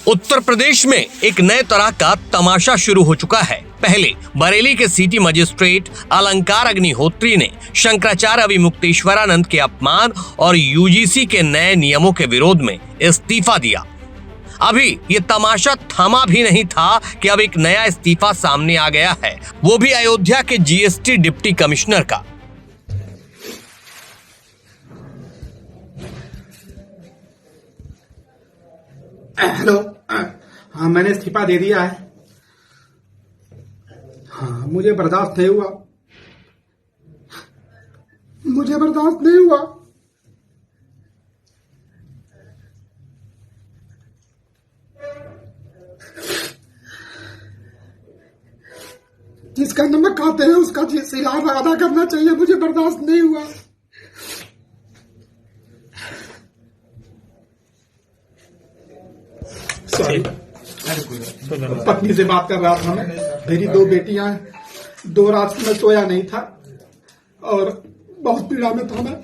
उत्तर प्रदेश में एक नए तरह का तमाशा शुरू हो चुका है। पहले बरेली के सिटी मजिस्ट्रेट अलंकार अग्निहोत्री ने शंकराचार्य अभिमुक्तेश्वरानंद के अपमान और यूजीसी के नए नियमों के विरोध में इस्तीफा दिया। अभी ये तमाशा थमा भी नहीं था कि अब एक नया इस्तीफा सामने आ गया है, वो भी अयोध्या के जीएसटी डिप्टी कमिश्नर का। हेलो, हाँ मैंने इस्तीफा दे दिया है। हाँ मुझे बर्दाश्त नहीं हुआ, मुझे बर्दाश्त नहीं हुआ। जिसका नमक खाते हैं उसका सिला अदा करना चाहिए। मुझे बर्दाश्त नहीं हुआ। सॉरी, पत्नी से बात कर रहा था मैं। मेरी 2 बेटियां हैं, 2 रात में सोया नहीं था और बहुत पीड़ा में था मैं।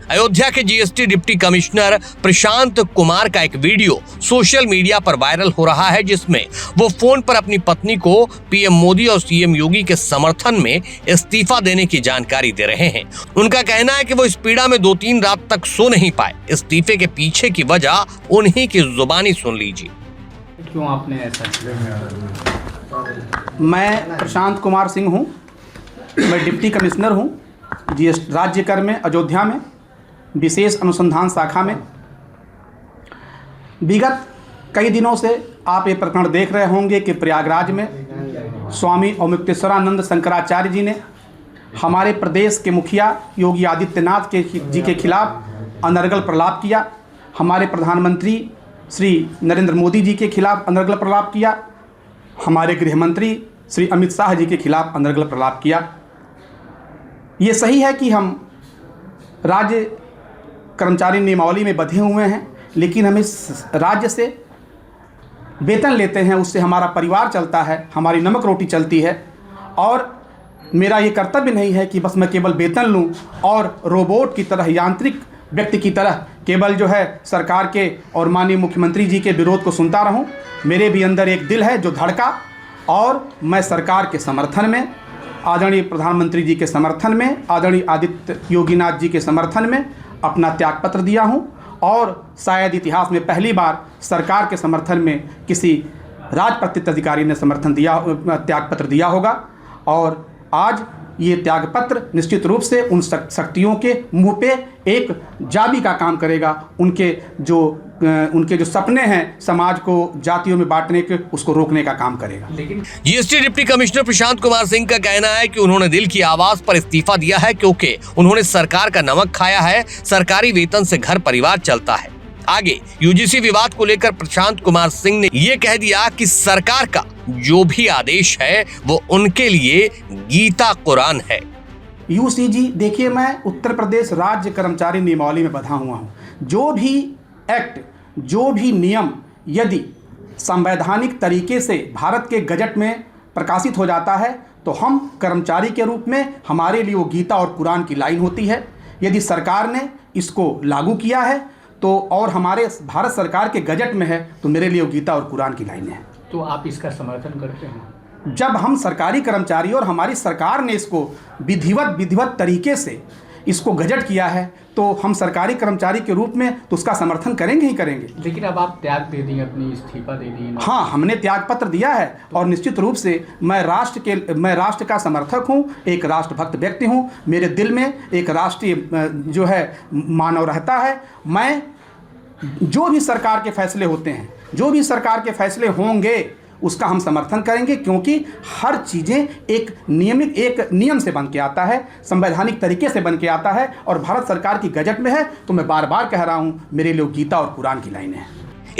अयोध्या के GST deputy commissioner Prashant Kumar का एक वीडियो सोशल मीडिया पर वायरल हो रहा है, जिसमें वो फोन पर अपनी पत्नी को पीएम मोदी और सीएम योगी के समर्थन में इस्तीफा देने की जानकारी दे रहे हैं। उनका कहना है कि वो इस पीड़ा में 2-3 रात तक सो नहीं पाए। इस्तीफे के पीछे की वजह उन्हीं की जुबानी सुन लीजिए। क्यों आपने ऐसा किया? मैं प्रशांत कुमार सिंह हूँ, मैं डिप्टी कमिश्नर हूँ राज्य कर में अयोध्या में विशेष अनुसंधान शाखा में। विगत कई दिनों से आप ये प्रकरण देख रहे होंगे कि प्रयागराज में स्वामी अभिमुक्तेश्वरानंद शंकराचार्य जी ने हमारे प्रदेश के मुखिया योगी आदित्यनाथ जी के खिलाफ अनर्गल प्रलाप किया। हमारे प्रधानमंत्री श्री नरेंद्र मोदी जी के खिलाफ अनर्गल प्रलाप किया। हमारे गृह मंत्री श्री अमित शाह जी के खिलाफ अनर्गल प्रलाप किया। ये सही है कि हम राज्य कर्मचारी नियमावली में बंधे हुए हैं, लेकिन हम इस राज्य से वेतन लेते हैं, उससे हमारा परिवार चलता है, हमारी नमक रोटी चलती है। और मेरा ये कर्तव्य नहीं है कि बस मैं केवल वेतन लूं और रोबोट की तरह, यांत्रिक व्यक्ति की तरह केवल जो है सरकार के और माननीय मुख्यमंत्री जी के विरोध को सुनता रहूं। मेरे भी अंदर एक दिल है जो धड़का, और मैं सरकार के समर्थन में, आदरणीय प्रधानमंत्री जी के समर्थन में, आदरणीय आदित्य योगीनाथ जी के समर्थन में अपना त्यागपत्र दिया हूं। और शायद इतिहास में पहली बार सरकार के समर्थन में किसी राजपत्रित अधिकारी ने त्यागपत्र दिया होगा। और आज ये त्यागपत्र निश्चित रूप से उन शक्तियों के मुंह पे एक जाबी का काम करेगा। उनके जो सपने हैं समाज को जातियों में बांटने के, उसको रोकने का काम करेगा। लेकिन GST deputy commissioner Prashant Kumar Singh का कहना है कि उन्होंने दिल की आवाज पर इस्तीफा दिया है, क्योंकि उन्होंने सरकार का नमक खाया है। सरकारी वेतन से घर परिवार चलता है। आगे यूजीसी विवाद को लेकर प्रशांत कुमार सिंह ने ये कह दिया कि सरकार का जो भी आदेश है वो उनके लिए गीता कुरान है। यूसीजी देखिए, मैं उत्तर प्रदेश राज्य कर्मचारी नियमावली में बंधा हुआ हूँ। जो भी एक्ट, जो भी नियम यदि संवैधानिक तरीके से भारत के गजट में प्रकाशित हो जाता है तो हम कर्मचारी के रूप में, हमारे लिए वो गीता और कुरान की लाइन होती है। यदि सरकार ने इसको लागू किया है तो, और हमारे भारत सरकार के गजट में है, तो मेरे लिए वो गीता और कुरान की लाइन है। तो आप इसका समर्थन करते हैं? जब हम सरकारी कर्मचारी और हमारी सरकार ने इसको विधिवत तरीके से इसको गजट किया है, तो हम सरकारी कर्मचारी के रूप में तो उसका समर्थन करेंगे ही करेंगे। लेकिन अब आप त्याग दे दिए, अपनी इस्तीफा दे दिए। हाँ, हमने त्याग पत्र दिया है और निश्चित रूप से मैं राष्ट्र का समर्थक हूँ, एक राष्ट्रभक्त व्यक्ति हूँ। मेरे दिल में एक राष्ट्रीय जो है मानव रहता है। मैं जो भी सरकार के फैसले होते हैं, जो भी सरकार के फैसले होंगे, उसका हम समर्थन करेंगे, क्योंकि हर चीज़ें एक नियम से बन के आता है, संवैधानिक तरीके से बन के आता है। और भारत सरकार की गजट में है, तो मैं बार बार कह रहा हूँ, मेरे लिए गीता और कुरान की लाइन है।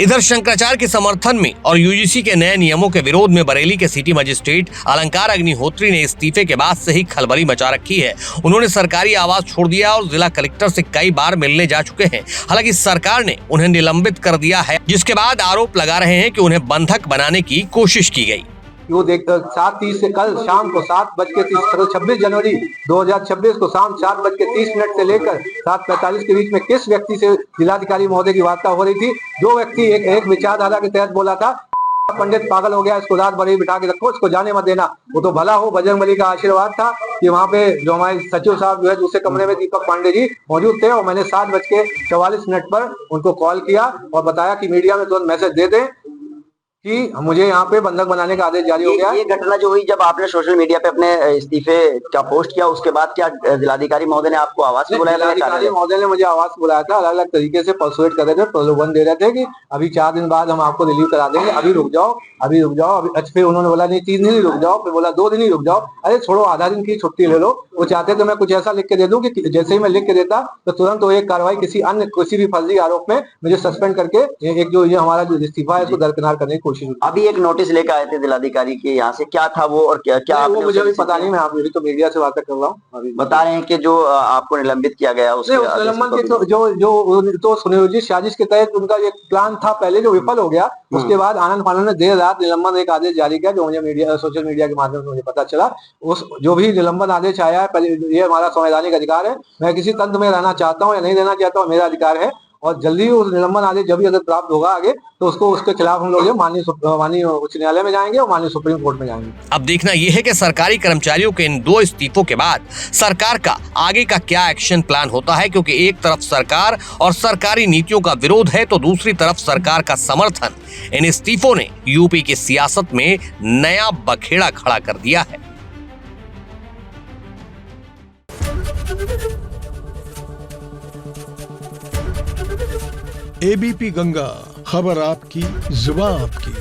इधर शंकराचार्य के समर्थन में और यूजीसी के नए नियमों के विरोध में बरेली के सिटी मजिस्ट्रेट अलंकार अग्निहोत्री ने इस्तीफे के बाद से ही खलबली मचा रखी है। उन्होंने सरकारी आवाज छोड़ दिया और जिला कलेक्टर से कई बार मिलने जा चुके हैं। हालांकि सरकार ने उन्हें निलंबित कर दिया है, जिसके बाद आरोप लगा रहे हैं कि उन्हें बंधक बनाने की कोशिश की गई। कि वो 7:30 से कल शाम को 7:30 26 जनवरी 2026 को शाम 7:30 से लेकर 7:45 के बीच में किस व्यक्ति से जिलाधिकारी महोदय की वार्ता हो रही थी। दो व्यक्ति एक विचारधारा के तहत बोला था, पंडित पागल हो गया, इसको रात भर ही बिठा के रखो, इसको जाने मत देना। वो तो भला हो, बजरंगबली का आशीर्वाद था कि वहाँ पे जो हमारे सचिव साहब जो है दूसरे कमरे में दीपक पांडे जी मौजूद थे, और मैंने 7:44 पर उनको कॉल किया और बताया कि मीडिया में तुरंत मैसेज दे दें कि मुझे यहाँ पे बंधक बनाने का आदेश जारी हो गया। ये घटना जो हुई जब आपने सोशल मीडिया पे अपने इस्तीफे का पोस्ट किया, उसके बाद क्या जिलाधिकारी महोदय ने आपको आवाज से बुलाया? जिलाधिकारी महोदय ने मुझे आवाज से बुलाया था, अलग अलग तरीके से परसुएट कर रहे थे, प्रलोभन दे रहे थे कि अभी 4 दिन बाद हम आपको रिलीव करा देंगे, अभी रुक जाओ, अभी रुक जाओ। अच्छा, फिर उन्होंने बोला नहीं 3 दिन ही रुक जाओ, फिर बोला 2 दिन ही रुक जाओ। अरे छोड़ो, आधा दिन की छुट्टी ले लो। वो चाहते तो मैं कुछ ऐसा लिख के दे दूं कि जैसे ही मैं लिख के देता तो तुरंत वो एक कार्रवाई किसी भी फर्जी आरोप में मुझे सस्पेंड करके एक जो ये हमारा जो इस्तीफा है उसको दरकिनार करने की कोशिश हुई। अभी एक नोटिस लेकर आए थे जिलाधिकारी के यहाँ से, क्या था वो और क्या वो मुझे अभी पता नहीं, मैं आप तो मीडिया से बात कर रहा हूँ। अभी बता रहे हैं कि जो आपको निलंबित किया गया निलंबन के जो सुनियोजित साजिश के तहत उनका एक प्लान था पहले जो विफल हो गया, उसके बाद आनंद फानंद ने देर रात निलंबन एक आदेश जारी किया जो मुझे सोशल मीडिया के माध्यम से मुझे पता चला। उस जो भी निलंबन आदेश आया है, ये हमारा संवैधानिक अधिकार है, मैं किसी तंत्र में रहना चाहता हूँ या नहीं रहना चाहता हूँ, मेरा अधिकार है। और जल्दी उस निलंबन आदेश जब भी अगर प्राप्त होगा आगे तो उसके खिलाफ हम लोग माननीय उच्च न्यायालय में जाएंगे और माननीय सुप्रीम कोर्ट में जाएंगे। अब देखना यह है कि सरकारी कर्मचारियों के इन 2 इस्तीफों के बाद सरकार का आगे का क्या एक्शन प्लान होता है, क्योंकि एक तरफ सरकार और सरकारी नीतियों का विरोध है तो दूसरी तरफ सरकार का समर्थन। इन इस्तीफों ने यूपी की सियासत में नया बखेड़ा खड़ा कर दिया है। एबीपी गंगा, खबर आपकी, जुबान आपकी।